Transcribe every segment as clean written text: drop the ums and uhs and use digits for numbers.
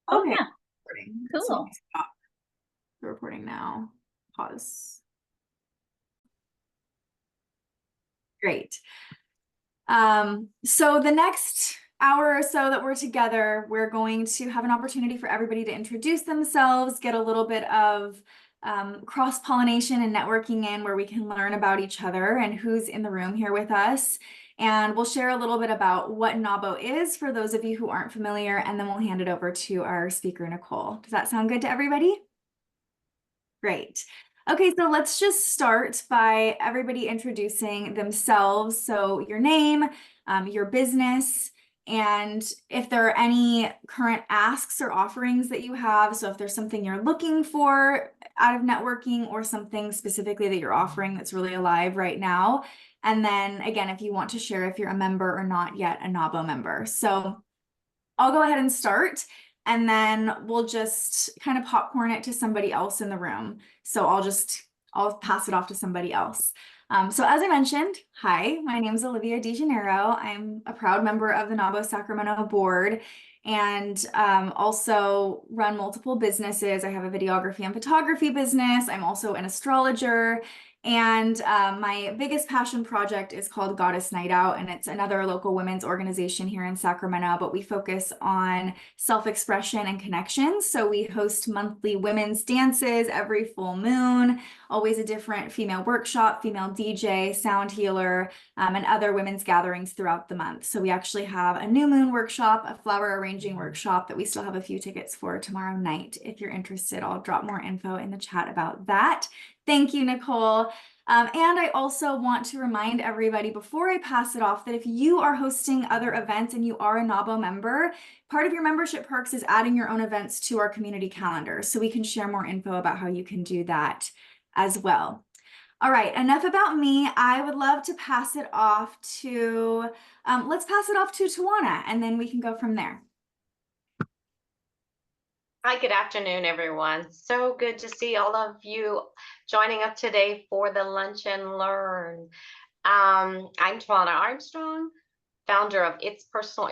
Oh, Okay. yeah. Recording. Cool. So let me stop the recording now. Pause. Great. So the next hour or so that we're together, we're going to have an opportunity for everybody to introduce themselves, get a little bit of cross-pollination and networking in where we can learn about each other and who's in the room here with us. And we'll share a little bit about what NAWBO is for those of you who aren't familiar, and then we'll hand it over to our speaker, Nicole. Does that sound good to everybody? Great. Okay, so let's just start by everybody introducing themselves. So your name, your business, and if there are any current asks or offerings that you have. So if there's something you're looking for out of networking or something specifically that you're offering that's really alive right now. And then again, if you want to share if you're a member or not yet a NAWBO member. So I'll go ahead and start. And then we'll just kind of popcorn it to somebody else in the room. So I'll pass it off to somebody else. So as I mentioned, hi, my name is Olivia DeGeneiro. I'm a proud member of the NAWBO Sacramento board and also run multiple businesses. I have a videography and photography business. I'm also an astrologer. And my biggest passion project is called Goddess Night Out, and it's another local women's organization here in Sacramento, but we focus on self-expression and connection. So we host monthly women's dances every full moon, always a different female workshop, female DJ, sound healer, and other women's gatherings throughout the month. So we actually have a new moon workshop, a flower arranging workshop that we still have a few tickets for tomorrow night. If you're interested, I'll drop more info in the chat about that. Thank you, Nicole. And I also want to remind everybody before I pass it off that if you are hosting other events and you are a NAWBO member, part of your membership perks is adding your own events to our community calendar. So we can share more info about how you can do that as well. All right, enough about me. I would love to pass it off to, let's pass it off to Tawana, and then we can go from there. Hi, good afternoon, everyone. So good to see all of you joining us today for the Lunch and Learn. I'm Tawana Armstrong, founder of It's Personal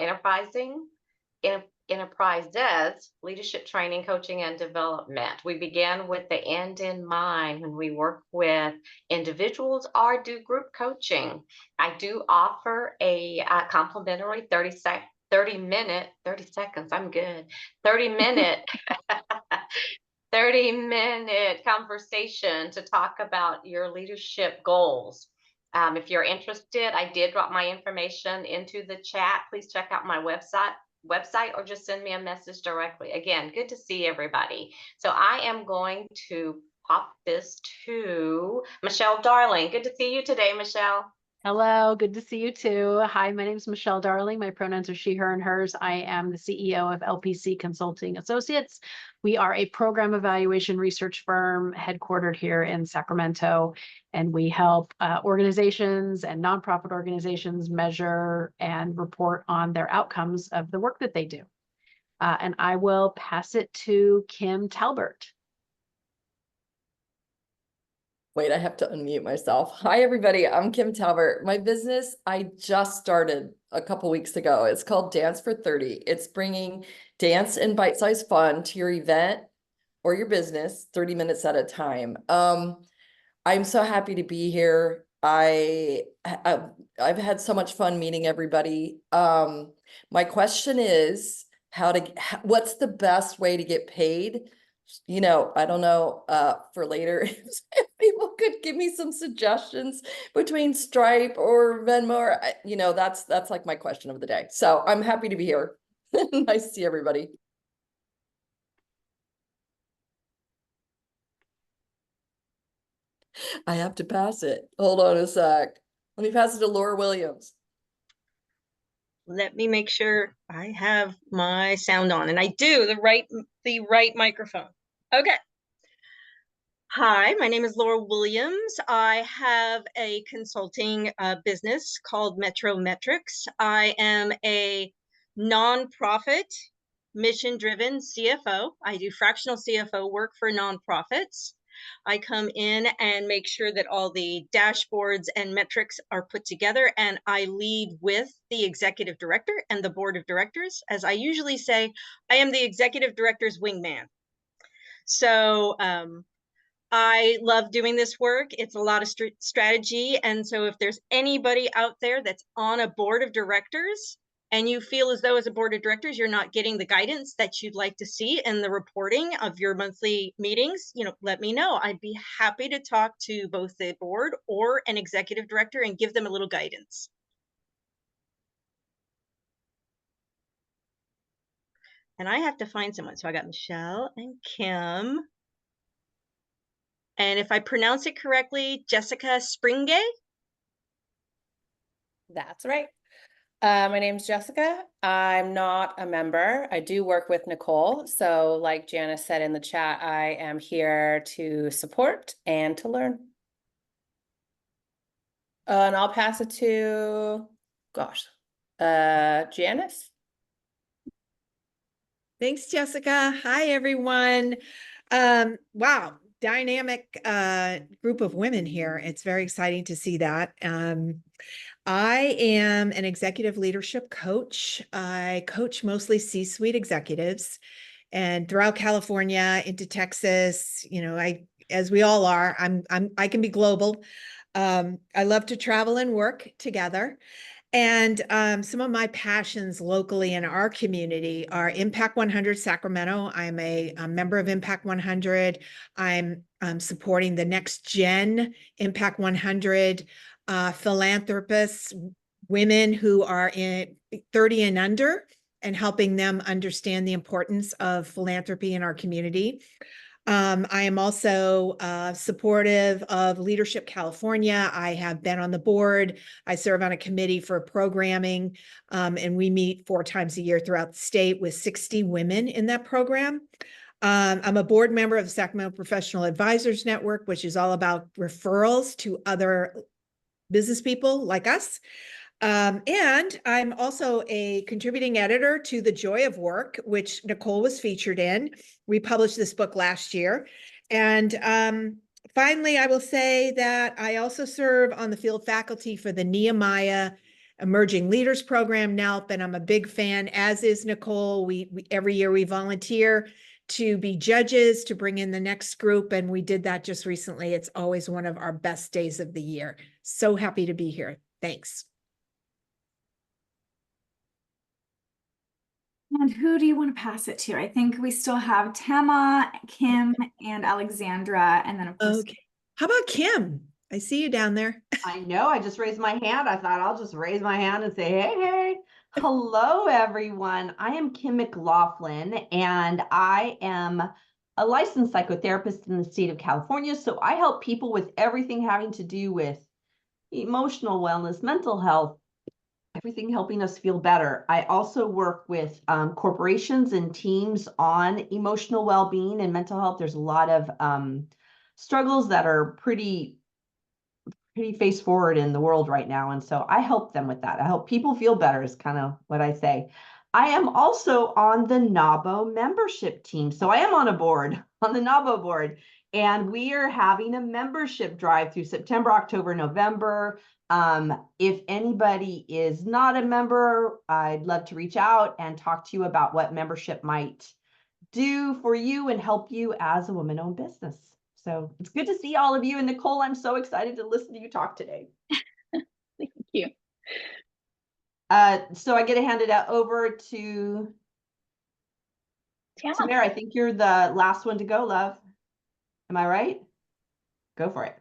Enterprises, leadership training, coaching, and development. We began with the end in mind when we work with individuals or do group coaching. I do offer a complimentary 30 seconds, I'm good, 30-minute 30-minute conversation to talk about your leadership goals. If you're interested, I did drop my information into the chat. Please check out my website or just send me a message directly. Again, good to see everybody. So I am going to pop this to Michelle Darling. Good to see you today, Michelle. Hello, good to see you too. Hi, my name is Michelle Darling. My pronouns are she, her, and hers. I am the CEO of LPC Consulting Associates. We are a program evaluation research firm headquartered here in Sacramento, and we help organizations and nonprofit organizations measure and report on their outcomes of the work that they do. And I will pass it to Kim Talbert. Wait, I have to unmute myself. Hi, everybody. I'm Kim Talbert. My business, I just started a couple weeks ago. It's called Dance for 30. It's bringing dance and bite-sized fun to your event or your business 30 minutes at a time. I'm so happy to be here. I've had so much fun meeting everybody. My question is what's the best way to get paid? You know, I don't know, for later, if people could give me some suggestions between Stripe or Venmo, or, you know, that's like my question of the day. So I'm happy to be here. Nice to see everybody. I have to pass it. Hold on a sec. Let me pass it to Laura Williams. Let me make sure I have my sound on, and I do the right microphone. Okay. Hi, my name is Laura Williams. I have a consulting business called Metro Metrics. I am a nonprofit, mission-driven CFO. I do fractional CFO work for nonprofits. I come in and make sure that all the dashboards and metrics are put together, and I lead with the executive director and the board of directors. As I usually say, I am the executive director's wingman. So I love doing this work. It's a lot of strategy. And so if there's anybody out there that's on a board of directors and you feel as though as a board of directors, you're not getting the guidance that you'd like to see in the reporting of your monthly meetings, let me know. I'd be happy to talk to both the board or an executive director and give them a little guidance. And I have to find someone. So I got Michelle and Kim. And if I pronounce it correctly, Jessica Springay? That's right. My name's Jessica. I'm not a member. I do work with Nicole. So like Janice said in the chat, I am here to support and to learn. And I'll pass it to, Janice. Thanks, Jessica. Hi, everyone. Wow, dynamic group of women here. It's very exciting to see that. I am an executive leadership coach. I coach mostly C-suite executives, and throughout California into Texas. As we all are, I can be global. I love to travel and work together. And some of my passions locally in our community are Impact 100 Sacramento. I'm a member of Impact 100. I'm supporting the Next Gen Impact 100 philanthropists, women who are in 30 and under, and helping them understand the importance of philanthropy in our community. I am also supportive of Leadership California. I have been on the board. I serve on a committee for programming, and we meet 4 times a year throughout the state with 60 women in that program. I'm a board member of the Sacramento Professional Advisors Network, which is all about referrals to other business people like us. And I'm also a contributing editor to The Joy of Work, which Nicole was featured in. We published this book last year. And finally, I will say that I also serve on the field faculty for the Nehemiah Emerging Leaders Program, NELP, and I'm a big fan, as is Nicole. We every year we volunteer to be judges, to bring in the next group, and we did that just recently. It's always one of our best days of the year. So happy to be here. Thanks. And who do you want to pass it to? I think we still have Tama, Kim, and Alexandra, and then of course. Okay. How about Kim? I see you down there. I know, I just raised my hand. I thought I'll just raise my hand and say, hey. Hello, everyone. I am Kim McLaughlin, and I am a licensed psychotherapist in the state of California. So I help people with everything having to do with emotional wellness, mental health, everything helping us feel better. I also work with corporations and teams on emotional well-being and mental health. There's a lot of struggles that are pretty face forward in the world right now. And so I help them with that. I help people feel better is kind of what I say. I am also on the NAWBO membership team. So I am on a board, on the NAWBO board, and we are having a membership drive through September, October, November. If anybody is not a member, I'd love to reach out and talk to you about what membership might do for you and help you as a woman-owned business. So it's good to see all of you. And Nicole, I'm so excited to listen to you talk today. Thank you. So I get to hand it over to Tamara. I think you're the last one to go, love. Am I right? Go for it.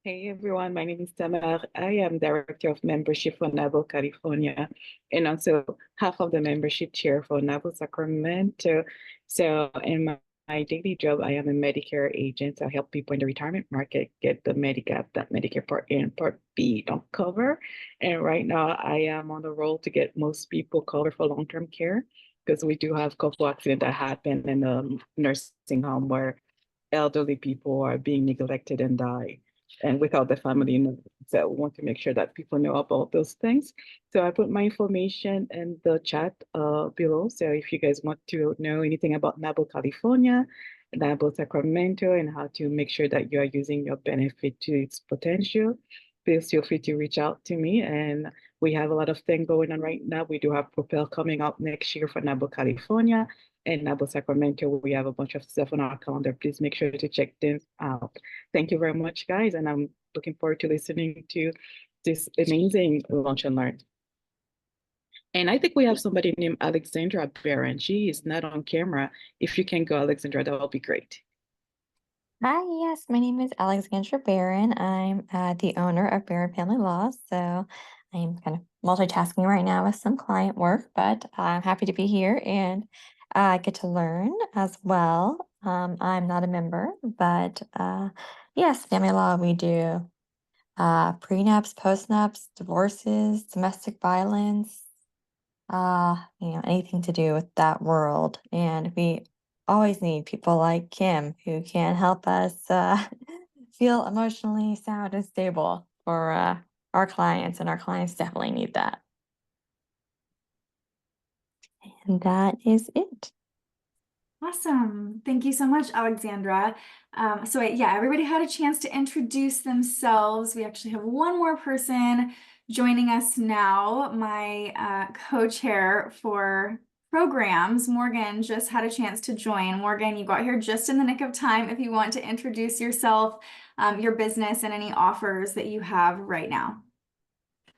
Hey everyone, my name is Tamar. I am Director of Membership for NAWBO California, and also half of the membership chair for NAWBO Sacramento. So in my daily job, I am a Medicare agent. So I help people in the retirement market get the Medigap that Medicare Part A and Part B don't cover. And right now I am on the roll to get most people covered for long-term care, because we do have a couple accidents that happen in the nursing home where elderly people are being neglected and die, and without the family. So we want to make sure that people know about those things. So I put my information in the chat below. So if you guys want to know anything about NAWBO California, NAWBO Sacramento and how to make sure that you are using your benefit to its potential, please feel free to reach out to me. And we have a lot of things going on right now. We do have Propel coming up next year for NAWBO California and NAWBO Sacramento. We have a bunch of stuff on our calendar. Please make sure to check them out. Thank you very much, guys. And I'm looking forward to listening to this amazing Lunch and Learn. And I think we have somebody named Alexandra Barron. She is not on camera. If you can go, Alexandra, that would be great. Hi, yes, my name is Alexandra Barron. I'm the owner of Barron Family Law. So I'm kind of multitasking right now with some client work, but I'm happy to be here and get to learn as well. I'm not a member, but yes, family law, we do prenups, postnups, divorces, domestic violence, anything to do with that world. And we always need people like Kim who can help us feel emotionally sound and stable for our clients, and our clients definitely need that. And that is it. Awesome. Thank you so much, Alexandra. Yeah, everybody had a chance to introduce themselves. We actually have one more person joining us now. My co-chair for programs, Morgan, just had a chance to join. Morgan, you got here just in the nick of time. If you want to introduce yourself, your business, and any offers that you have right now.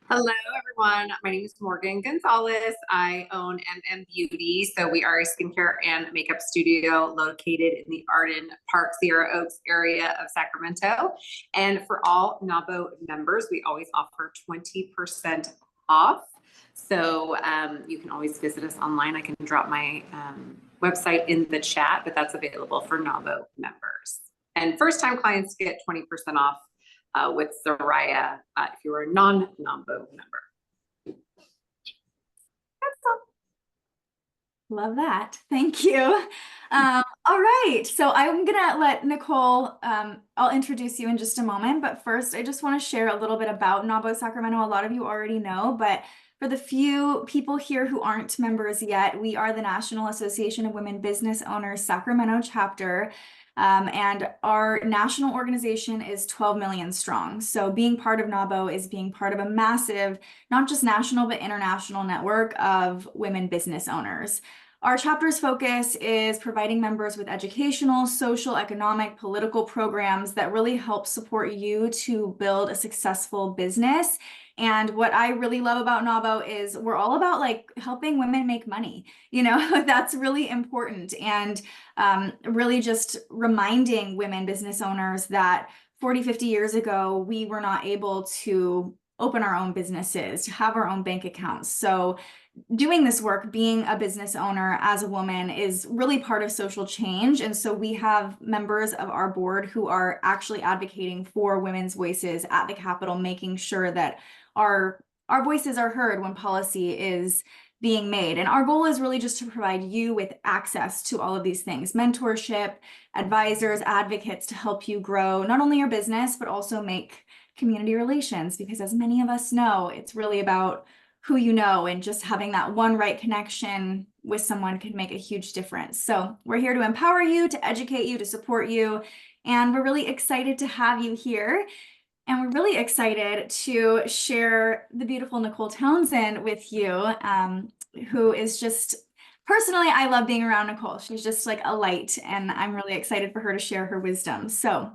Hello, everyone. My name is Morgan Gonzalez. I own MM Beauty. So we are a skincare and makeup studio located in the Arden Park, Sierra Oaks area of Sacramento. And for all NAWBO members, we always offer 20% off. So you can always visit us online. I can drop my website in the chat, but that's available for NAWBO members. And first-time clients get 20% off with Soraya if you're a non-NAWBO member. That's all. Love that. Thank you. All right. So I'm going to let Nicole, I'll introduce you in just a moment. But first, I just want to share a little bit about NAWBO Sacramento. A lot of you already know, but for the few people here who aren't members yet, we are the National Association of Women Business Owners Sacramento chapter. And our national organization is 12 million strong. So being part of NAWBO is being part of a massive, not just national, but international network of women business owners. Our chapter's focus is providing members with educational, social, economic, political programs that really help support you to build a successful business. And what I really love about NAWBO is we're all about like helping women make money. That's really important. And really just reminding women business owners that 40, 50 years ago, we were not able to open our own businesses, to have our own bank accounts. So doing this work, being a business owner as a woman, is really part of social change. And so we have members of our board who are actually advocating for women's voices at the Capitol, making sure that our voices are heard when policy is being made. And our goal is really just to provide you with access to all of these things: mentorship, advisors, advocates to help you grow not only your business, but also make community relations. Because as many of us know, it's really about who you know, and just having that one right connection with someone can make a huge difference. So we're here to empower you, to educate you, to support you. And we're really excited to have you here. And we're really excited to share the beautiful Nicole Townsend with you, who is just, personally, I love being around Nicole. She's just like a light, and I'm really excited for her to share her wisdom. So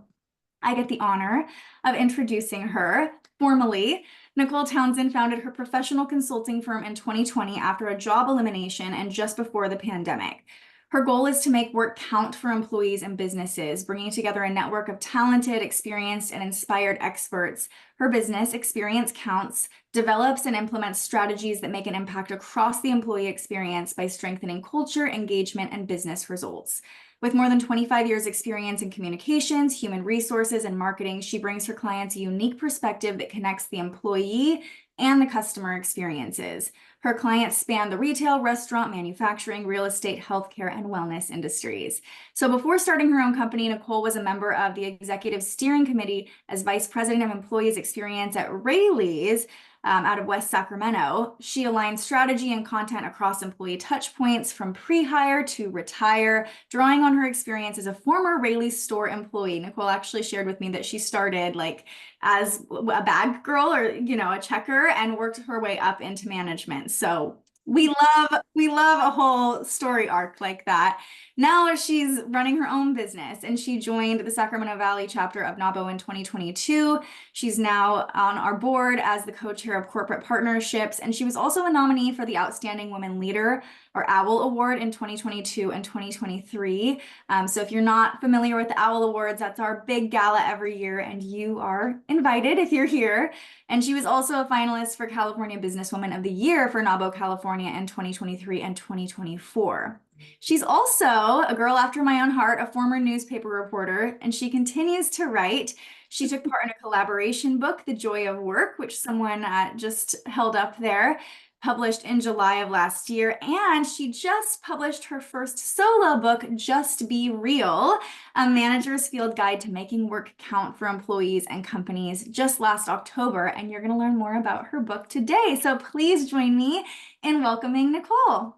I get the honor of introducing her formally. Nicole Townsend founded her professional consulting firm in 2020 after a job elimination and just before the pandemic. Her goal is to make work count for employees and businesses, bringing together a network of talented, experienced, and inspired experts. Her business, Experience Counts, develops and implements strategies that make an impact across the employee experience by strengthening culture, engagement, and business results. With more than 25 years experience in communications, human resources, and marketing, she brings her clients a unique perspective that connects the employee and the customer experiences. Her clients span the retail, restaurant, manufacturing, real estate, healthcare, and wellness industries. So before starting her own company, Nicole was a member of the executive steering committee as vice president of employees experience at Rayleigh's, out of West Sacramento. She aligns strategy and content across employee touch points from pre-hire to retire, drawing on her experience as a former Rayleigh's store employee. Nicole actually shared with me that she started like as a bag girl or, you know, a checker and worked her way up into management. So we love a whole story arc like that. Now she's running her own business and she joined the Sacramento Valley chapter of NAWBO in 2022. She's now on our board as the co-chair of corporate partnerships, and she was also a nominee for the Outstanding Women Leader or OWL Award in 2022 and 2023. So if you're not familiar with the OWL Awards, that's our big gala every year, and you are invited if you're here. And she was also a finalist for California Businesswoman of the Year for NAWBO California in 2023 and 2024. She's also a girl after my own heart, a former newspaper reporter, and she continues to write. She took part in a collaboration book, The Joy of Work, which someone just held up there, published in July of last year. And she just published her first solo book, Just Be Real, a manager's field guide to making work count for employees and companies, just last October. And you're going to learn more about her book today. So please join me in welcoming Nicole.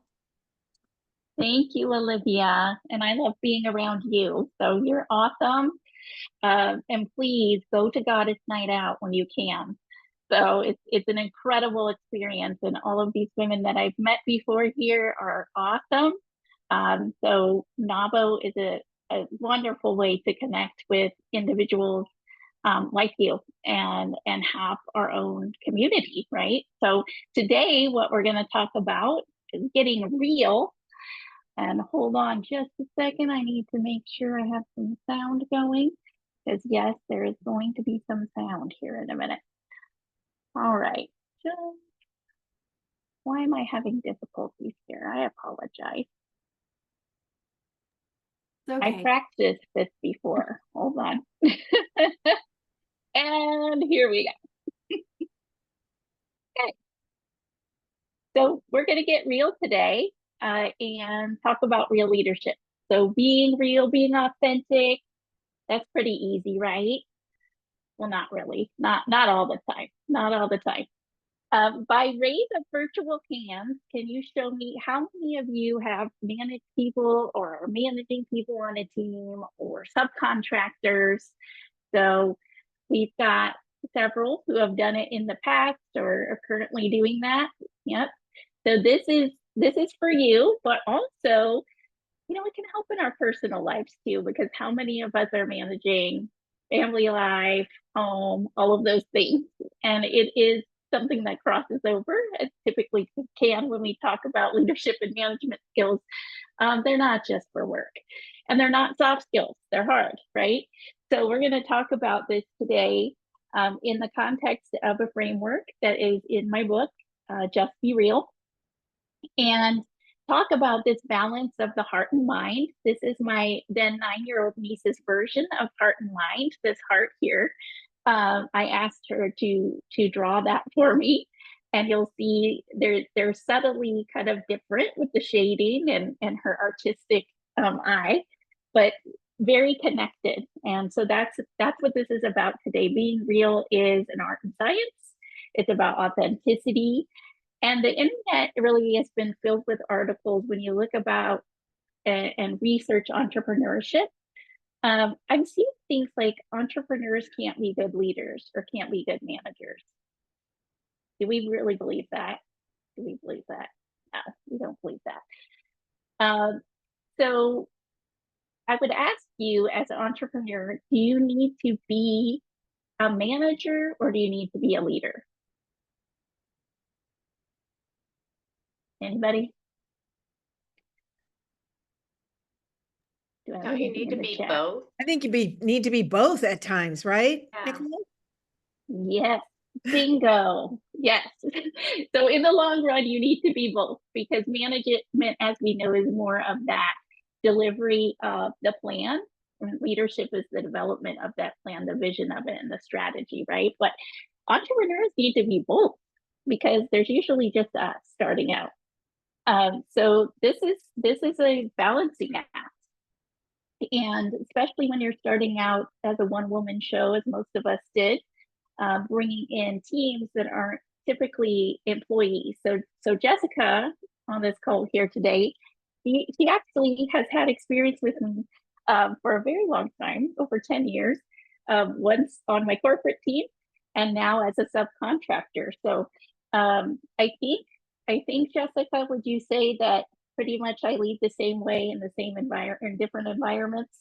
Thank you, Olivia. And I love being around you. So you're awesome. And please go to Goddess Night Out when you can. So it's an incredible experience. And all of these women that I've met before here are awesome. So NAWBO is a wonderful way to connect with individuals like you and have our own community, right? So today, what we're going to talk about is getting real. And hold on just a second. I need to make sure I have some sound going, because yes, there is going to be some sound here in a minute. All right. Why am I having difficulties here? I apologize. Okay. I practiced this before. Hold on. And here we go. Okay. So we're going to get real today. And talk about real leadership. So being real, being authentic, that's pretty easy, right? Well, not really, not all the time, not all the time. By raise of virtual hands, can you show me how many of you have managed people or are managing people on a team or subcontractors? So we've got several who have done it in the past or are currently doing that. Yep. So this is for you, but also, you know, it can help in our personal lives too, because how many of us are managing family life, home, all of those things? And it is something that crosses over, as typically can when we talk about leadership and management skills. They're not just for work, and they're not soft skills. They're hard, right? So we're going to talk about this today in the context of a framework that is in my book, Just Be Real. And talk about this balance of the heart and mind. This is my then 9-year-old niece's version of heart and mind, this heart here. I asked her to draw that for me, and you'll see they're subtly kind of different with the shading and her artistic eye, but very connected. And so that's what this is about today. Being real is an art and science. It's about authenticity. And the internet really has been filled with articles when you look about and research entrepreneurship. I'm seeing things like entrepreneurs can't be good leaders or can't be good managers. Do we really believe that? Do we believe that? No, we don't believe that. So I would ask you as an entrepreneur, do you need to be a manager or do you need to be a leader? Anybody? No, you need to be both. I think you need to be both at times, right? Yeah. Yes, bingo. Yes. So in the long run, you need to be both, because management, as we know, is more of that delivery of the plan. And leadership is the development of that plan, the vision of it, and the strategy, right? But entrepreneurs need to be both, because there's usually just us starting out. So this is a balancing act. And especially when you're starting out as a one-woman show, as most of us did, bringing in teams that aren't typically employees. So Jessica on this call here today, she actually has had experience with me for a very long time, over 10 years, once on my corporate team and now as a subcontractor. So I think Jessica, would you say that pretty much I lead the same way in the same environment, in different environments?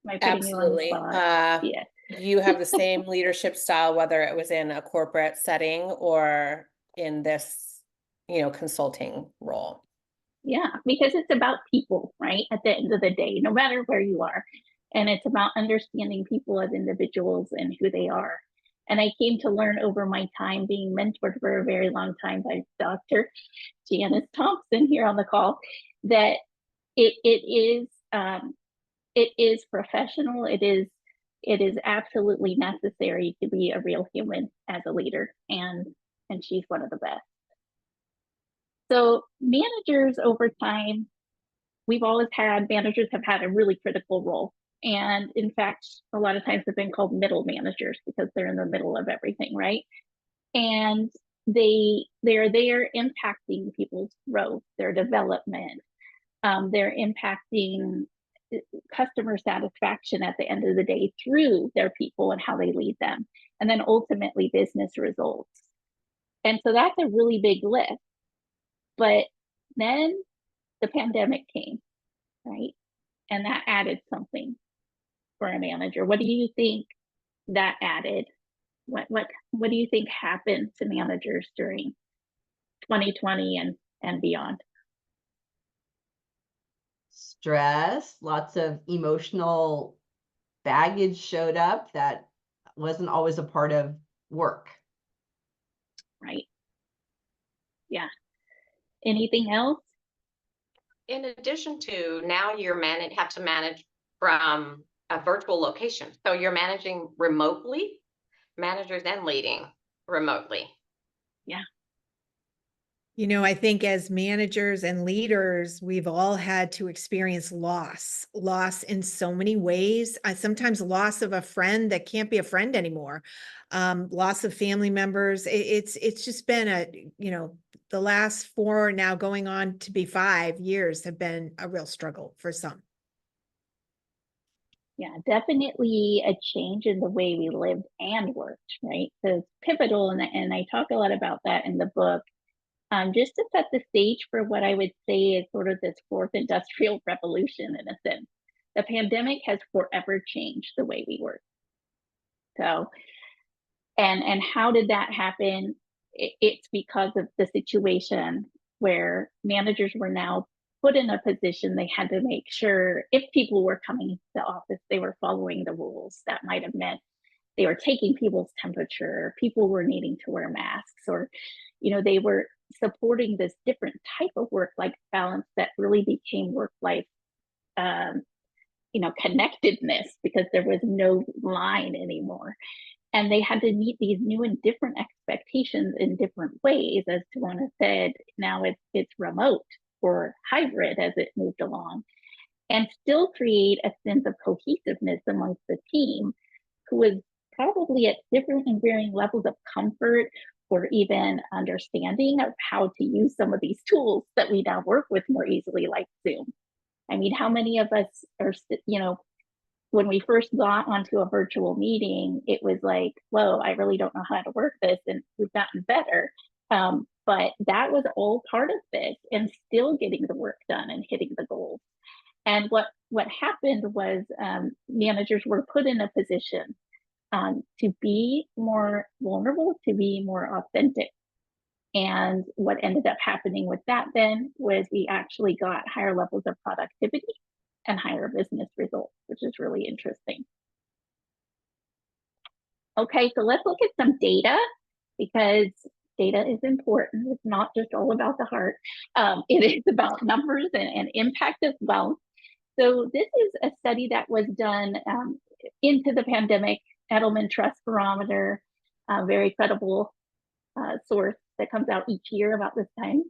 Am I putting you on the Absolutely. spot? Yeah. You have the same leadership style, whether it was in a corporate setting or in this, consulting role. Yeah, because it's about people, right? At the end of the day, no matter where you are. And it's about understanding people as individuals and who they are. And I came to learn over my time being mentored for a very long time by Dr. Janice Thompson here on the call, that it is professional. It is absolutely necessary to be a real human as a leader, and she's one of the best. So managers over time, managers have had a really critical role. And in fact, a lot of times have been called middle managers because they're in the middle of everything, right? And they're there impacting people's growth, their development. They're impacting customer satisfaction at the end of the day through their people and how they lead them, and then ultimately business results. And so that's a really big lift. But then the pandemic came, right? And that added something for a manager. What do you think that added? What do you think happened to managers during 2020 and beyond? Stress, lots of emotional baggage showed up that wasn't always a part of work. Right. Yeah. Anything else? In addition to now you're have to manage from a virtual location. So you're managing remotely, managers and leading remotely. Yeah. I think as managers and leaders, we've all had to experience loss in so many ways. Sometimes loss of a friend that can't be a friend anymore, loss of family members. It's just been the last 4 now going on to be 5 years have been a real struggle for some. Yeah, definitely a change in the way we lived and worked, right? So it's pivotal, and I talk a lot about that in the book. Just to set the stage for what I would say is sort of this fourth industrial revolution in a sense. The pandemic has forever changed the way we work. So, and how did that happen? It's because of the situation where managers were now put in a position they had to make sure if people were coming to the office, they were following the rules. That might have meant they were taking people's temperature, people were needing to wear masks, or they were supporting this different type of work-life balance that really became work-life connectedness, because there was no line anymore. And they had to meet these new and different expectations in different ways. As Tawana said, now it's remote or hybrid as it moved along, and still create a sense of cohesiveness amongst the team, who was probably at different and varying levels of comfort or even understanding of how to use some of these tools that we now work with more easily, like Zoom. I mean, how many of us are, when we first got onto a virtual meeting, it was like, whoa, I really don't know how to work this, and we've gotten better. But that was all part of this, and still getting the work done and hitting the goals. And what happened was managers were put in a position to be more vulnerable, to be more authentic. And what ended up happening with that then was we actually got higher levels of productivity and higher business results, which is really interesting. Okay, so let's look at some data, because data is important. It's not just all about the heart. It is about numbers and impact as well. So this is a study that was done into the pandemic, Edelman Trust Barometer, a very credible source that comes out each year about this time.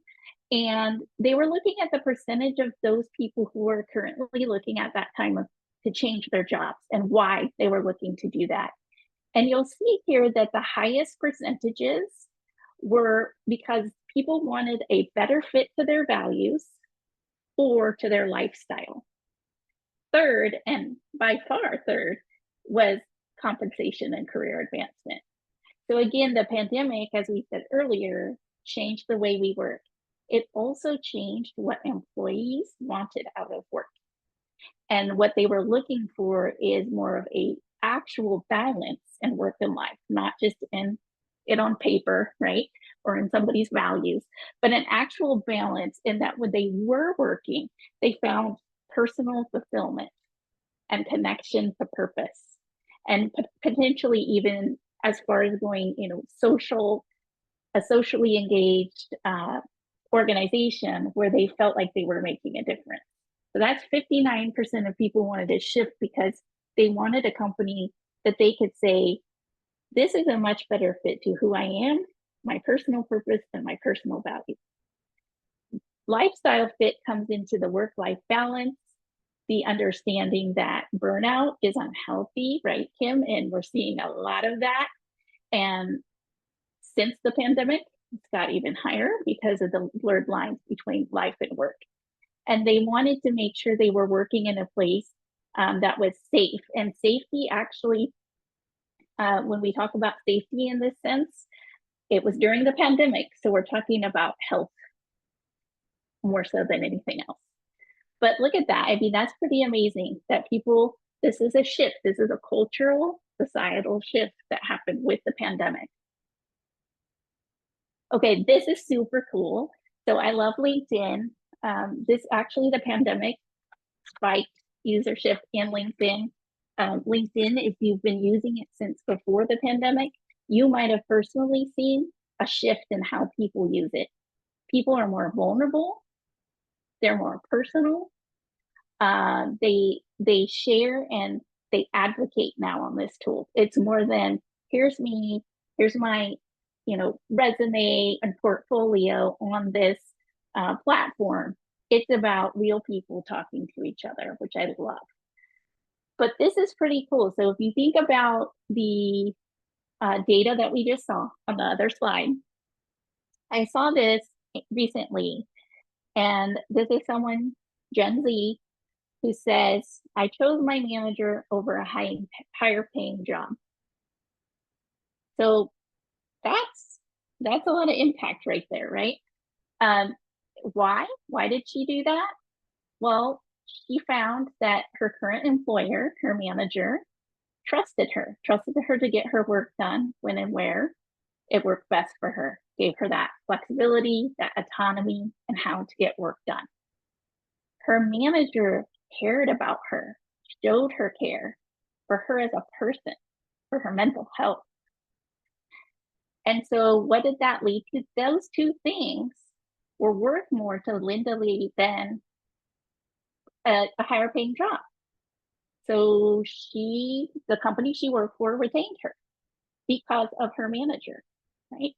And they were looking at the percentage of those people who were currently looking at that time to change their jobs and why they were looking to do that. And you'll see here that the highest percentages were because people wanted a better fit to their values or to their lifestyle. Third, and by far third, was compensation and career advancement. So again, the pandemic, as we said earlier, changed the way we work. It also changed what employees wanted out of work. And what they were looking for is more of a actual balance in work and life, not just in it on paper, right? Or in somebody's values, but an actual balance in that when they were working, they found personal fulfillment and connection to purpose, and potentially even as far as going, a socially engaged organization where they felt like they were making a difference. So that's 59% of people wanted to shift because they wanted a company that they could say, this is a much better fit to who I am, my personal purpose, and my personal values. Lifestyle fit comes into the work-life balance, the understanding that burnout is unhealthy, right, Kim? And we're seeing a lot of that. And since the pandemic, it's got even higher because of the blurred lines between life and work. And they wanted to make sure they were working in a place that was safe. And safety actually, when we talk about safety in this sense, it was during the pandemic. So we're talking about health more so than anything else. But look at that. I mean, that's pretty amazing that people, this is a shift. This is a cultural, societal shift that happened with the pandemic. Okay, this is super cool. So I love LinkedIn. The pandemic spiked usership in LinkedIn. LinkedIn, if you've been using it since before the pandemic, you might have personally seen a shift in how people use it. People are more vulnerable. They're more personal. They share and they advocate now on this tool. It's more than here's me, here's my resume and portfolio on this platform. It's about real people talking to each other, which I love. But this is pretty cool. So if you think about the data that we just saw on the other slide, I saw this recently, and this is someone, Gen Z, who says, I chose my manager over a higher paying job. So that's a lot of impact right there, right? Why? Why did she do that? Well, she found that her current employer, her manager, trusted her to get her work done when and where it worked best for her, gave her that flexibility, that autonomy, and how to get work done. Her manager cared about her, showed her care for her as a person, for her mental health. And so what did that lead to? Those two things were worth more to Linda Lee than a higher paying job. So the company she worked for retained her because of her manager, right?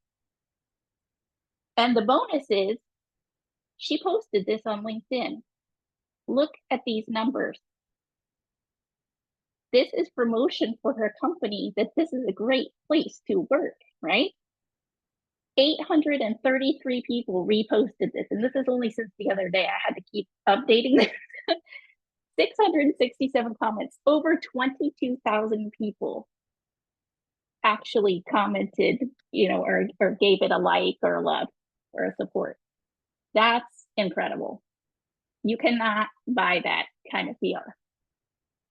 And the bonus is she posted this on LinkedIn. Look at these numbers. This is promotion for her company that this is a great place to work, right? 833 people reposted this, and this is only since the other day. I had to keep updating this. 667 comments, over 22,000 people actually commented, or gave it a like or a love or a support. That's incredible. You cannot buy that kind of PR.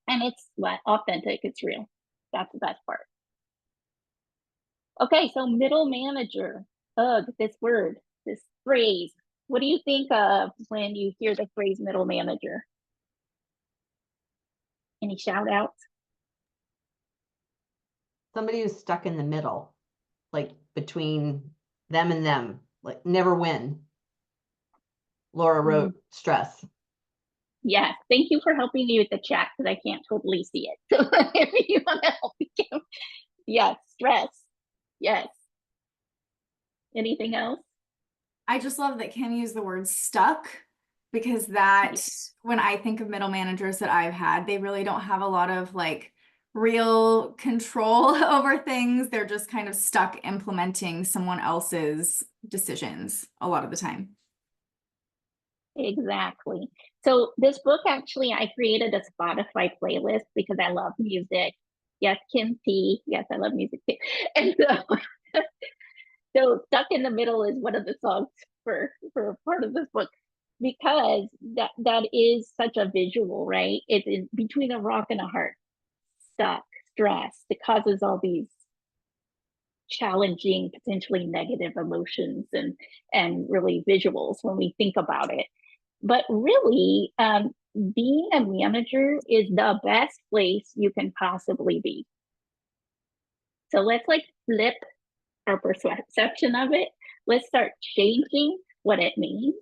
And it's authentic, it's real. That's the best part. Okay, so middle manager. Ugh, this word, this phrase. What do you think of when you hear the phrase middle manager? Any shout outs? Somebody who's stuck in the middle, like between them and them, like never win. Laura wrote stress. Yes, thank you for helping me with the chat because I can't totally see it. So if you want to help me, Kim. Yes, stress. Yes. Anything else? I just love that Kim used the word stuck, because that, when I think of middle managers that I've had, they really don't have a lot of like real control over things. They're just kind of stuck implementing someone else's decisions a lot of the time. Exactly. So this book, actually, I created a Spotify playlist because I love music. Yes, Kim T. Yes, I love music too. And so, so Stuck in the Middle is one of the songs for part of this book, because that is such a visual, right? It's in between a rock and a hard, stuck, stressed. It causes all these challenging, potentially negative emotions and really visuals when we think about it. But really, being a manager is the best place you can possibly be. So let's like flip our perception of it. Let's start changing what it means.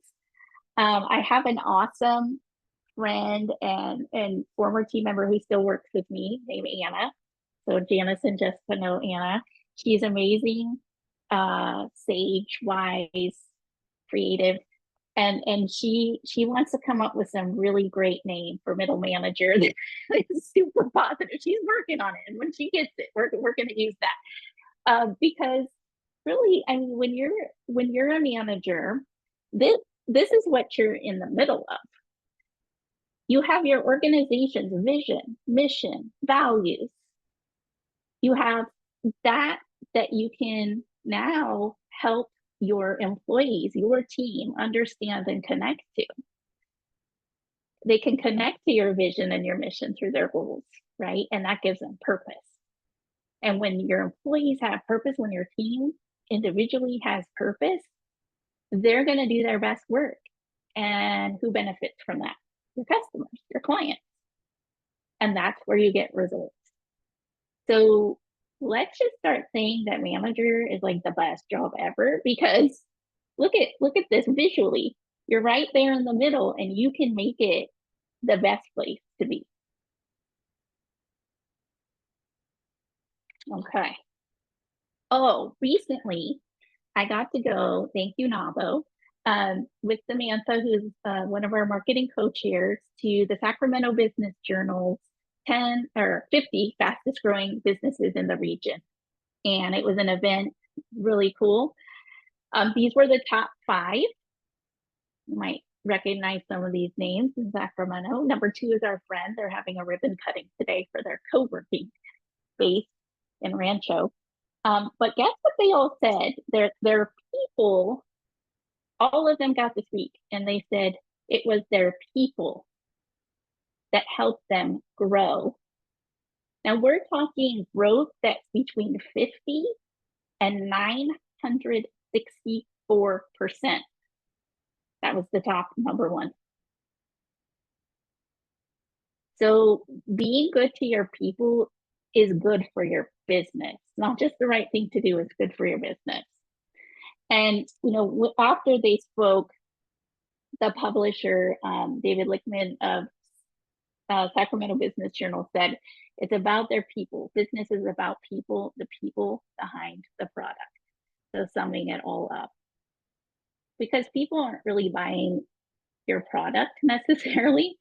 I have an awesome friend and former team member who still works with me named Anna. So Janice and Jessica know Anna. She's amazing, sage, wise, creative. And she wants to come up with some really great name for middle manager that is super positive. She's working on it, and when she gets it, we're going to use that, because really, I mean, when you're a manager, this is what you're in the middle of. You have your organization's vision, mission, values. You have that you can now help your employees, your team understand and connect to. They can connect to your vision and your mission through their goals, right? And that gives them purpose. And when your employees have purpose, when your team individually has purpose, they're going to do their best work. And who benefits from that? Your customers, your clients. And that's where you get results. So let's just start saying that manager is like the best job ever, because look at this visually. You're right there in the middle, and you can make it the best place to be. Okay. Oh, recently I got to go, thank you, NAWBO, with Samantha, who's one of our marketing co-chairs, to the Sacramento Business Journal's 10 or 50 fastest growing businesses in the region. And it was an event, really cool. These were the top 5. You might recognize some of these names in Sacramento. Number 2 is our friend. They're having a ribbon cutting today for their co-working space in Rancho. But guess what they all said? Their people, all of them got to speak, and they said it was their people that helped them grow. Now we're talking growth that's between 50 and 964%. That was the top number 1. So being good to your people is good for your business. Not just the right thing to do, it's good for your business. And, you know, after they spoke, the publisher, David Lichtman of Sacramento Business Journal, said, it's about their people. Business is about people, the people behind the product. So summing it all up. Because people aren't really buying your product necessarily.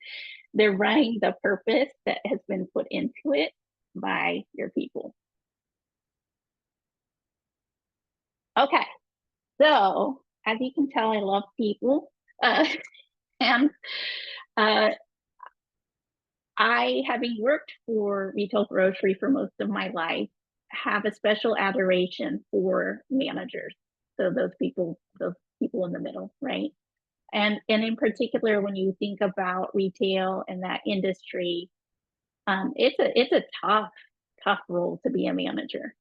They're buying the purpose that has been put into it by your people. Okay, so as you can tell, I love people. And I, having worked for retail grocery for most of my life, have a special adoration for managers. So those people in the middle, right? And in particular, when you think about retail and that industry, it's a tough role to be a manager,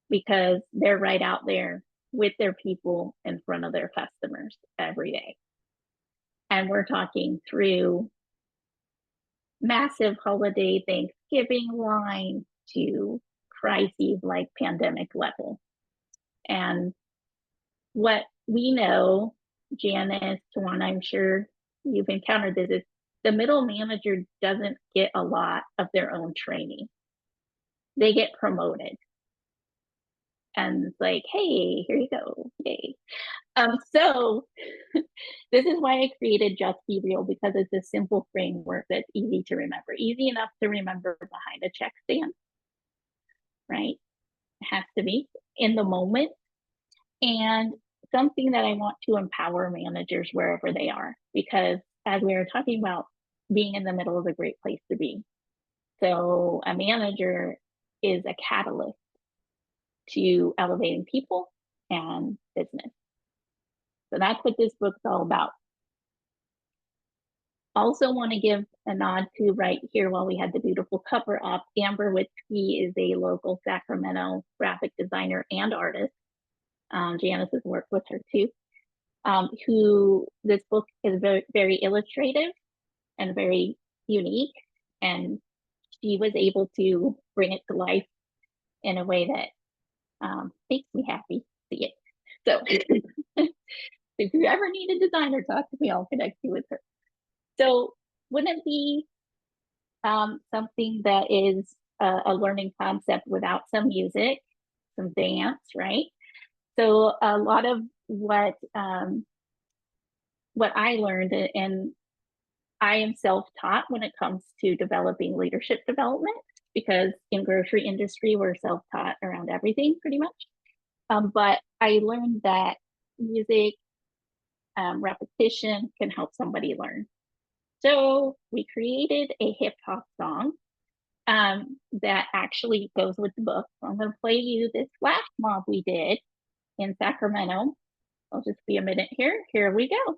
because they're right out there with their people in front of their customers every day. And we're talking through massive holiday Thanksgiving line to crises like pandemic level. And what we know, Janice, Tawana, I'm sure you've encountered this, is the middle manager doesn't get a lot of their own training. They get promoted. And it's like, hey, here you go, yay. So this is why I created Just Be Real, because it's a simple framework that's easy to remember, easy enough to remember behind a check stand, right? It has to be in the moment, and something that I want to empower managers wherever they are, because as we were talking about, being in the middle is a great place to be. So a manager is a catalyst to elevating people and business. So that's what this book's all about. Also want to give a nod to right here while we had the beautiful cover up. Amber Witzke is a local Sacramento graphic designer and artist. Janice has worked with her too. Who this book is very, very illustrative and very unique. And she was able to bring it to life in a way that makes me happy to see it. So if you ever need a designer, talk to me, I'll connect you with her. So wouldn't it be something that is a learning concept without some music, some dance, right? So a lot of what I learned, and I am self-taught when it comes to developing leadership development, because in grocery industry, we're self-taught around everything pretty much. But I learned that music, repetition can help somebody learn. So we created a hip hop song that actually goes with the book. So I'm going to play you this flash mob we did in Sacramento. I'll just be a minute here. Here we go.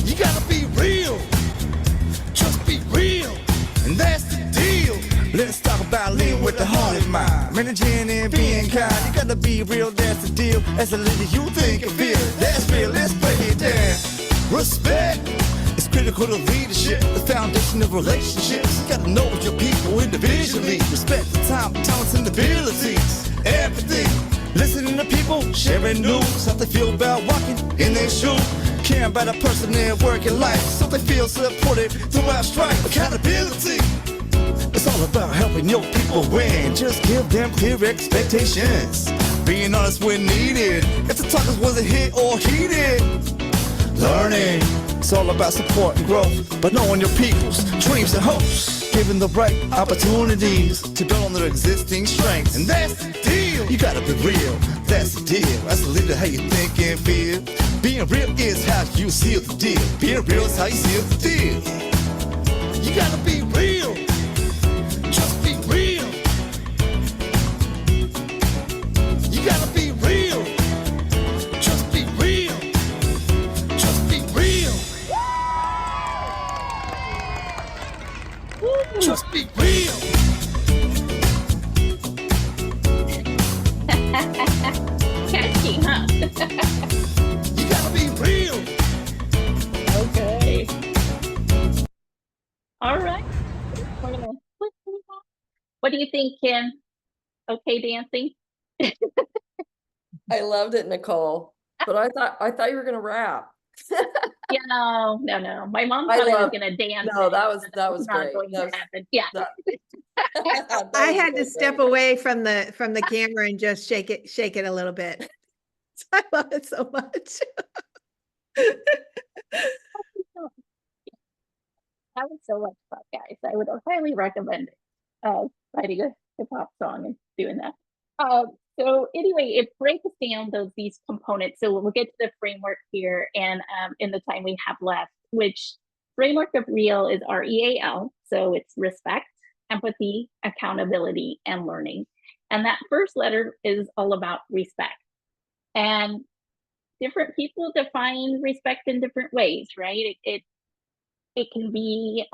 You gotta be real, just be real, and that's the deal. Let's talk about living with the heart in mind, managing and being kind. You gotta be real, that's the deal. As a leader, you think and feel. That's real, let's break it down. Respect is critical to leadership, the foundation of relationships. You gotta know your people individually. Respect the time, talents, and abilities. Empathy, listening to people, sharing news, how they feel about walking in their shoes. Caring about a person in their working life, so they feel supported throughout strife. Accountability, it's all about helping your people win. Just give them clear expectations, being honest when needed. If the talkers wasn't hit or heated, learning, it's all about support and growth, but knowing your people's dreams and hopes, giving the right opportunities to build on their existing strengths. And that's the deal. You gotta be real, that's the deal. As a leader, how you think and feel. Being real is how you seal the deal. Being real is how you seal the deal. You gotta be real, just be real. You gotta be real, just be real, just be real. Just be real. Catchy, huh? You gotta be real. Okay. All right. What do you think, Kim? Okay, dancing? I loved it, Nicole, but I thought you were gonna rap. Yeah, no. My mom thought I was gonna dance. No, that was Not great. going to happen. Yeah. I had to step away from the camera and just shake it a little bit. I love it so much. That was so much fun, guys. I would highly recommend writing a hip hop song and doing that. So anyway, it breaks down these components. So we'll get to the framework here, and in the time we have left, which framework of REAL is REAL. So it's respect, empathy, accountability, and learning. And that first letter is all about respect. And different people define respect in different ways, right? It can be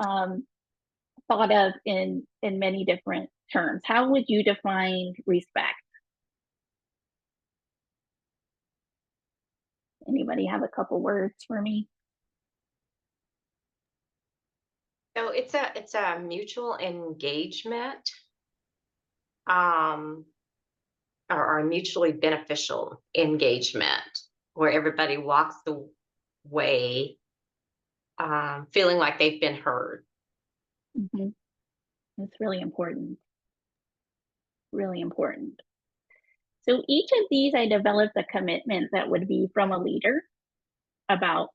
thought of in many different terms. How would you define respect? Anybody have a couple words for me? So it's a mutual engagement, or a mutually beneficial engagement where everybody walks the way feeling like they've been heard. Mhm. That's really important. Really important. So each of these, I developed a commitment that would be from a leader about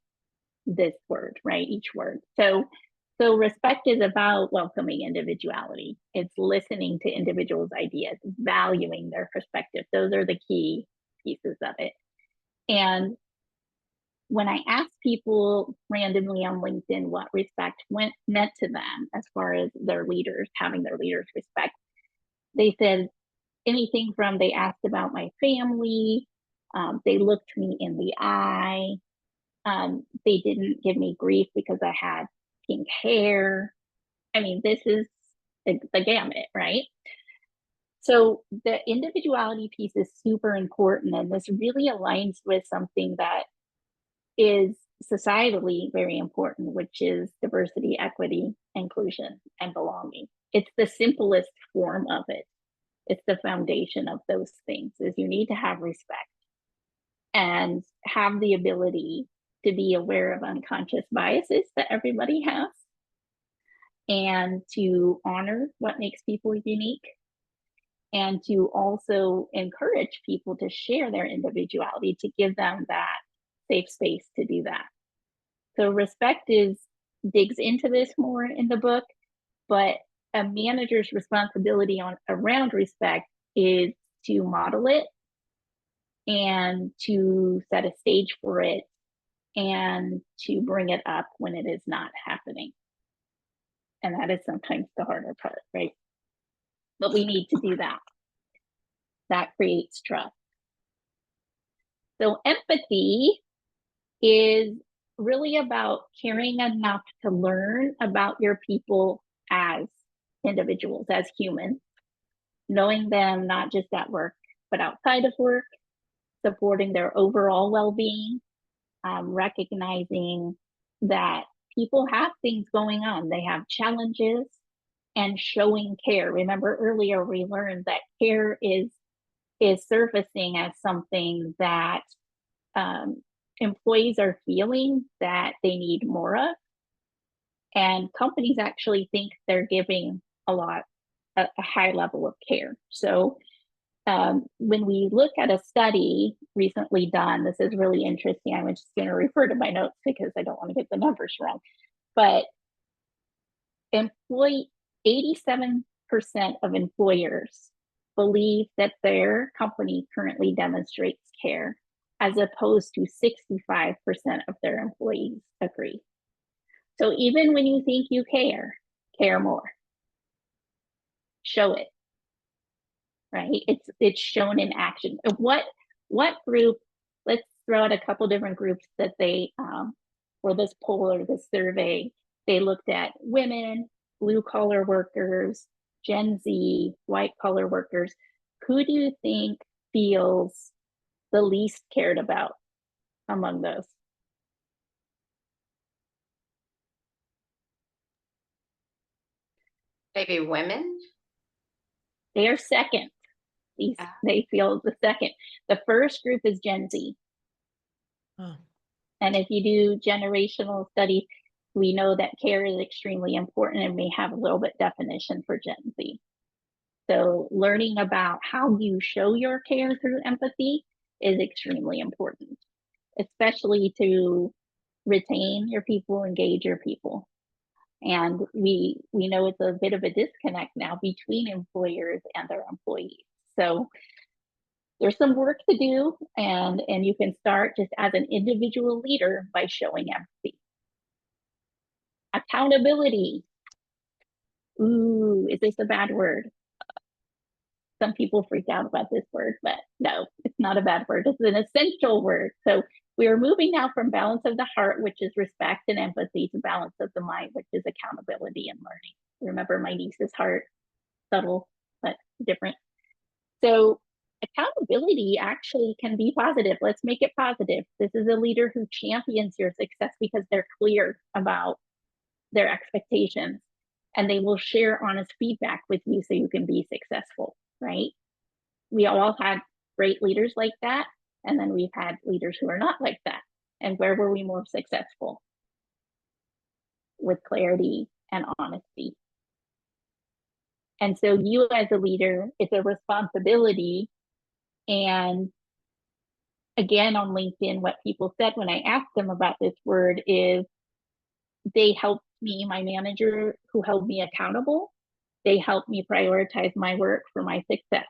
this word, right? Each word. So respect is about welcoming individuality. It's listening to individuals' ideas, valuing their perspective. Those are the key pieces of it. And when I asked people randomly on LinkedIn what respect meant to them as far as their leaders, having their leaders respect, they said anything from they asked about my family, they looked me in the eye, they didn't give me grief because I had pink hair. I mean, this is the gamut, right? So the individuality piece is super important, and this really aligns with something that is societally very important, which is diversity, equity, inclusion, and belonging. It's the simplest form of it. It's the foundation of those things. Is you need to have respect and have the ability to be aware of unconscious biases that everybody has, and to honor what makes people unique, and to also encourage people to share their individuality, to give them that safe space to do that. So respect digs into this more in the book, but a manager's responsibility around respect is to model it and to set a stage for it and to bring it up when it is not happening. And that is sometimes the harder part, right? But we need to do that. That creates trust. So empathy is really about caring enough to learn about your people as individuals, as humans, knowing them not just at work, but outside of work, supporting their overall well-being, recognizing that people have things going on, they have challenges, and showing care. Remember earlier we learned that care is surfacing as something that employees are feeling that they need more of, and companies actually think they're giving a high level of care. So when we look at a study recently done, this is really interesting. I'm just going to refer to my notes because I don't want to get the numbers wrong. But 87% of employers believe that their company currently demonstrates care, as opposed to 65% of their employees agree. So even when you think you care more. Show it. Right? It's shown in action. What group, let's throw out a couple different groups that they for this poll or this survey, they looked at women, blue collar workers, Gen Z, white collar workers. Who do you think feels the least cared about among those? Maybe women? They are second. They feel the second. The first group is Gen Z. Oh. And if you do generational study, we know that care is extremely important, and we have a little bit definition for Gen Z. So learning about how you show your care through empathy is extremely important, especially to retain your people, engage your people. And we know it's a bit of a disconnect now between employers and their employees. So there's some work to do, and you can start just as an individual leader by showing empathy. Accountability. Ooh, is this a bad word? Some people freak out about this word, but no, it's not a bad word. It's an essential word. So we are moving now from balance of the heart, which is respect and empathy, to balance of the mind, which is accountability and learning. Remember my niece's heart, subtle, but different. So accountability actually can be positive. Let's make it positive. This is a leader who champions your success because they're clear about their expectations, and they will share honest feedback with you so you can be successful, right? We all had great leaders like that, and then we've had leaders who are not like that. And where were we more successful? with clarity and honesty. And so you as a leader, it's a responsibility. And again, on LinkedIn, what people said when I asked them about this word is they helped me, my manager who held me accountable, they helped me prioritize my work for my success.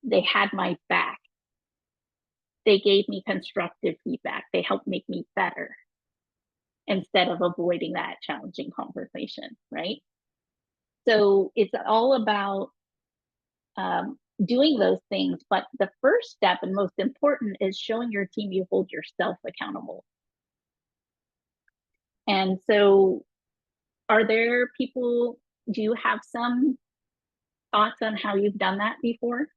They had my back. They gave me constructive feedback. They helped make me better instead of avoiding that challenging conversation, right? So it's all about doing those things. But the first step and most important is showing your team you hold yourself accountable. And so are there people, do you have some thoughts on how you've done that before?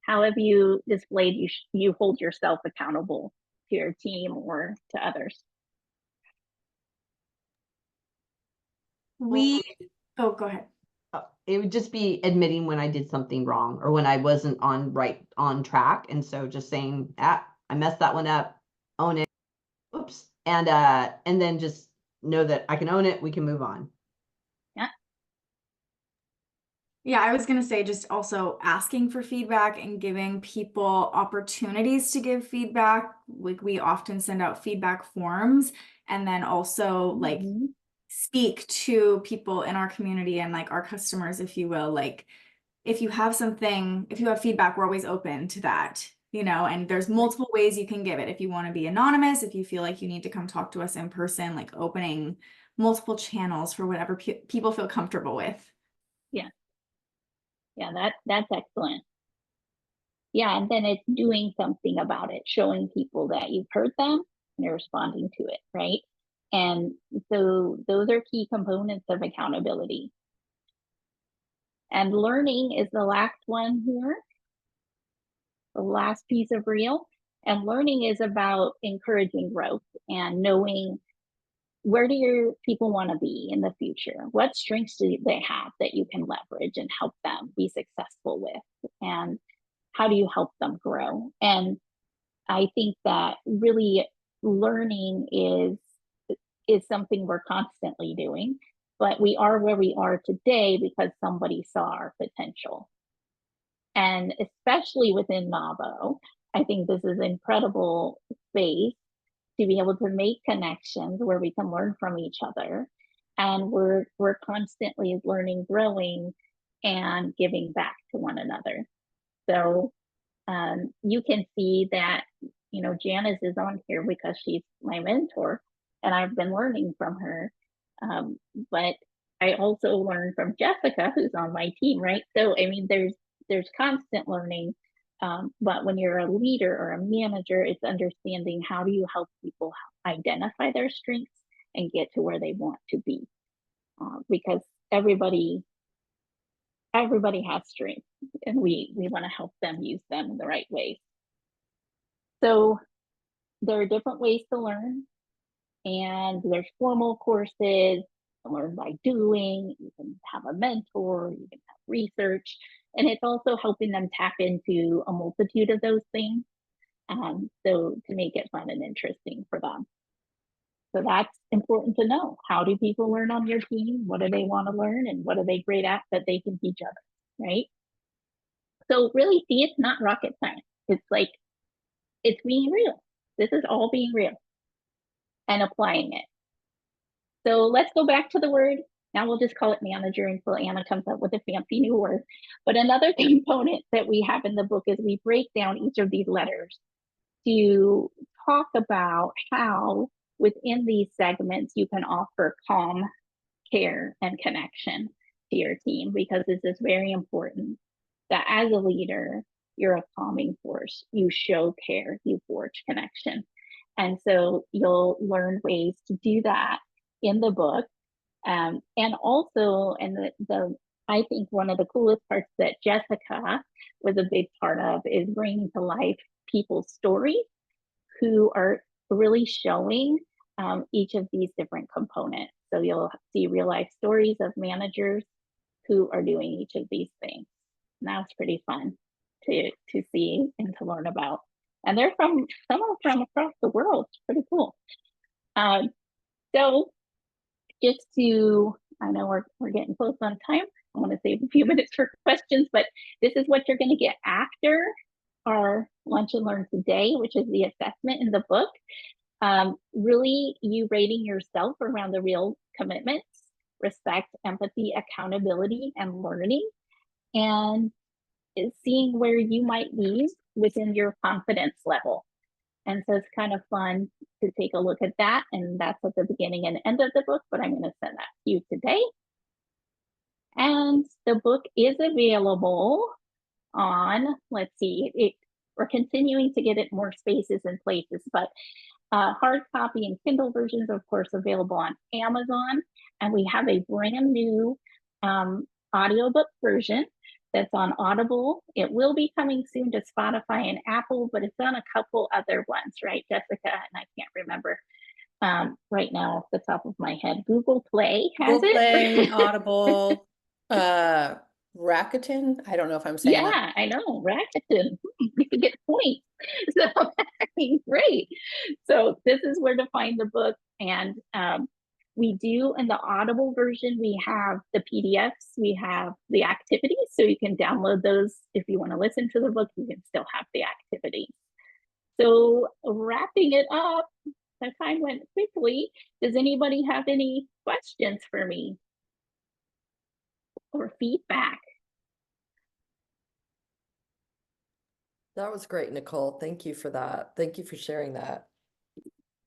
How have you displayed you hold yourself accountable to your team or to others? Oh, go ahead. It would just be admitting when I did something wrong or when I wasn't on track. And so just saying, I messed that one up, own it. Oops. And then just know that I can own it. We can move on. Yeah, I was going to say just also asking for feedback and giving people opportunities to give feedback. Like we often send out feedback forms, and then also like speak to people in our community and like our customers, if you will. Like if you have feedback, we're always open to that, and there's multiple ways you can give it. If you want to be anonymous, if you feel like you need to come talk to us in person, like opening multiple channels for whatever people feel comfortable with. Yeah, that's excellent. Yeah, and then it's doing something about it, showing people that you've heard them and you're responding to it, right? And so those are key components of accountability. And learning is the last one here, the last piece of real. And learning is about encouraging growth and knowing where do your people want to be in the future? What strengths do they have that you can leverage and help them be successful with? And how do you help them grow? And I think that really learning is something we're constantly doing, but we are where we are today because somebody saw our potential. And especially within NAWBO, I think this is an incredible space to be able to make connections where we can learn from each other. And we're constantly learning, growing, and giving back to one another. So you can see that, Janice is on here because she's my mentor and I've been learning from her. But I also learned from Jessica, who's on my team, right? So, I mean, there's constant learning. But when you're a leader or a manager, it's understanding how do you help people identify their strengths and get to where they want to be. Because everybody has strengths and we want to help them use them in the right ways. So there are different ways to learn, and there's formal courses, learn by doing, you can have a mentor, you can have research, and it's also helping them tap into a multitude of those things. So to make it fun and interesting for them. So that's important to know. How do people learn on your team? What do they want to learn? And what are they great at that they can teach others, right? So really, see, it's not rocket science. It's like, it's being real. This is all being real and applying it. So let's go back to the word. Now we'll just call it manager until Anna comes up with a fancy new word. But another component that we have in the book is we break down each of these letters to talk about how within these segments you can offer calm, care, and connection to your team, because this is very important that as a leader, you're a calming force. You show care, you forge connection. And so you'll learn ways to do that in the book. And also, and I think one of the coolest parts that Jessica was a big part of is bringing to life people's stories who are really showing each of these different components. So you'll see real life stories of managers who are doing each of these things. And that's pretty fun to see and to learn about. And some are from across the world. It's pretty cool. So just to, I know we're getting close on time. I want to save a few minutes for questions, but this is what you're going to get after our lunch and learn today, which is the assessment in the book. Really you rating yourself around the real commitments, respect, empathy, accountability, and learning, and seeing where you might be within your confidence level. And so it's kind of fun to take a look at that. And that's at the beginning and end of the book, but I'm going to send that to you today. And the book is available on, let's see, we're continuing to get it more spaces and places, but hard copy and Kindle versions, of course, available on Amazon. And we have a brand new audiobook version that's on Audible. It will be coming soon to Spotify and Apple, but it's on a couple other ones, right, Jessica? And I can't remember right now off the top of my head. Google Play has Google Play, it. Audible, Rakuten. I don't know if I'm saying that. Yeah, I know, Rakuten. You can get points. So I mean, great. So this is where to find the book. And we do, in the Audible version, we have the PDFs, we have the activities, so you can download those. If you want to listen to the book, you can still have the activities. So wrapping it up, the time went quickly. Does anybody have any questions for me or feedback? That was great, Nicole. Thank you for that. Thank you for sharing that.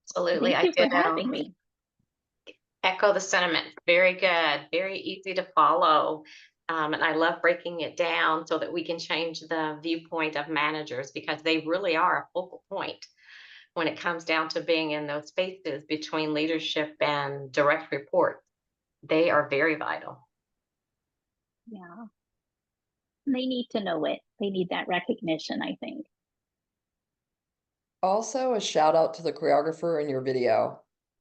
Absolutely. Thank you I for having me. echo the sentiment. Very good. Very easy to follow. And I love breaking it down so that we can change the viewpoint of managers, because they really are a focal point when it comes down to being in those spaces between leadership and direct report. They are very vital. Yeah. They need to know it. They need that recognition, I think. Also, a shout out to the choreographer in your video.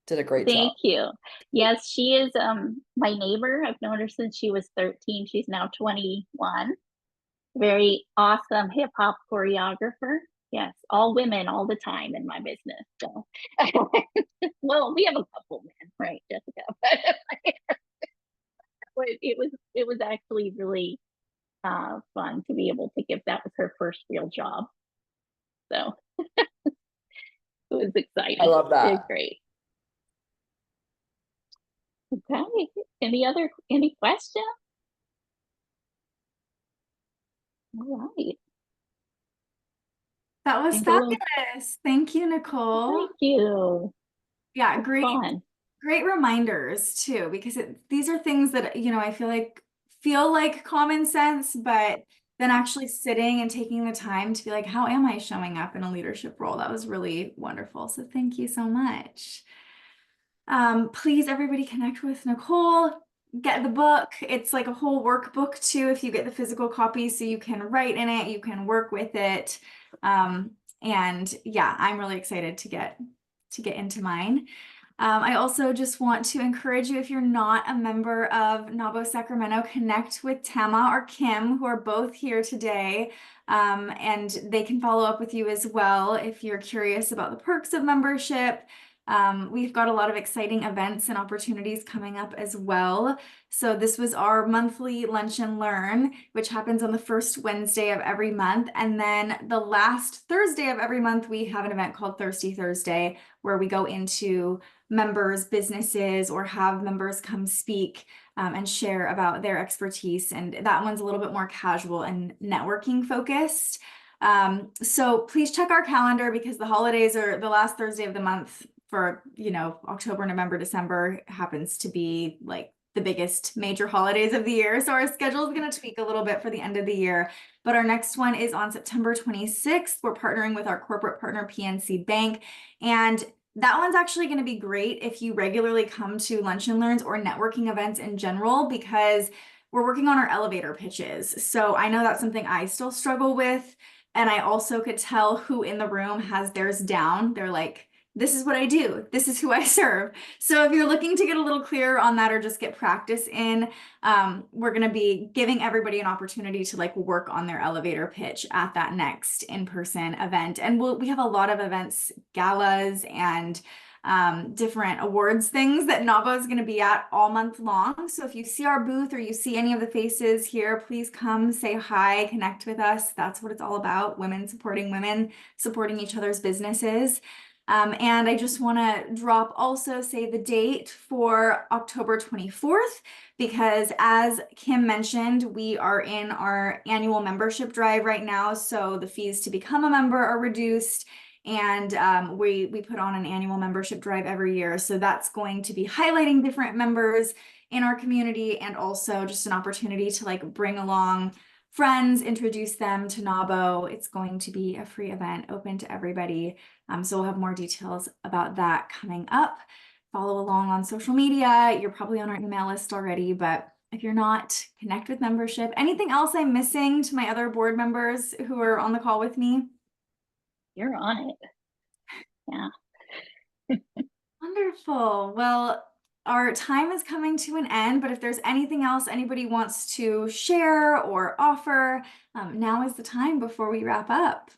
Did a great job. Thank you. Yes, she is my neighbor. I've known her since she was 13. She's now 21. Very awesome hip hop choreographer. Yes, all women all the time in my business. So, well, we have a couple men, right, Jessica? But it was actually really fun to be able to give. That was her first real job. So it was exciting. I love that. It was great. Okay. Any questions? All right. That was And fabulous. Thank you, Nicole. Thank you. Yeah, It's great. fun. Great reminders too, because these are things that, you know, I feel like common sense, but then actually sitting and taking the time to be like, how am I showing up in a leadership role? That was really wonderful. So thank you so much. Please, everybody connect with Nicole, get the book. It's like a whole workbook too, if you get the physical copy, so you can write in it, you can work with it. And yeah, I'm really excited to get into mine. I also just want to encourage you, if you're not a member of NAWBO Sacramento, connect with Tama or Kim, who are both here today. And they can follow up with you as well if you're curious about the perks of membership. We've got a lot of exciting events and opportunities coming up as well. So this was our monthly Lunch and Learn, which happens on the first Wednesday of every month. And then the last Thursday of every month, we have an event called Thirsty Thursday, where we go into members' businesses or have members come speak and share about their expertise. And that one's a little bit more casual and networking focused. So please check our calendar, because the holidays are the last Thursday of the month for, you know, October, November, December happens to be like the biggest major holidays of the year. So our schedule is going to tweak a little bit for the end of the year. But our next one is on September 26th. We're partnering with our corporate partner, PNC Bank. And that one's actually going to be great if you regularly come to Lunch and Learns or networking events in general, because we're working on our elevator pitches. So I know that's something I still struggle with. And I also could tell who in the room has theirs down. They're like, this is what I do. This is who I serve. So if you're looking to get a little clearer on that or just get practice in, we're going to be giving everybody an opportunity to like work on their elevator pitch at that next in-person event. And we have a lot of events, galas, and different awards things that NAWBO is going to be at all month long. So if you see our booth or you see any of the faces here, please come say hi, connect with us. That's what it's all about. Women, supporting each other's businesses. And I just want to say the date for October 24th, because as Kim mentioned, we are in our annual membership drive right now. So the fees to become a member are reduced. And we put on an annual membership drive every year. So that's going to be highlighting different members in our community, and also just an opportunity to like bring along friends, introduce them to NAWBO. It's going to be a free event open to everybody. So we'll have more details about that coming up. Follow along on social media. You're probably on our email list already, but if you're not, connect with membership. Anything else I'm missing to my other board members who are on the call with me? You're on it. Yeah. Wonderful. Well, our time is coming to an end, but if there's anything else anybody wants to share or offer, now is the time before we wrap up.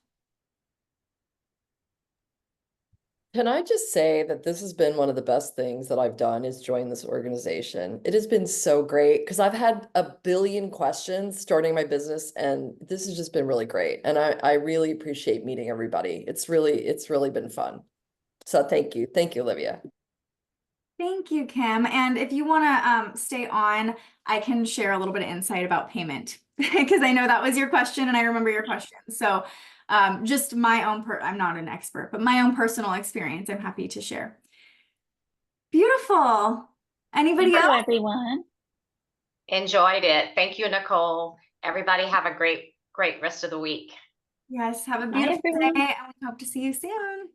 Can I just say that this has been one of the best things that I've done is join this organization. It has been so great because I've had a billion questions starting my business, and this has just been really great. And I really appreciate meeting everybody. It's really been fun. So thank you. Thank you, Olivia. Thank you, Kim. And if you want to stay on, I can share a little bit of insight about payment because I know that was your question and I remember your question. So just my own, I'm not an expert, but my own personal experience, I'm happy to share. Beautiful. Anybody else? Everyone. Enjoyed it. Thank you, Nicole. Everybody have a great rest of the week. Yes, have a beautiful day, and we hope to see you soon.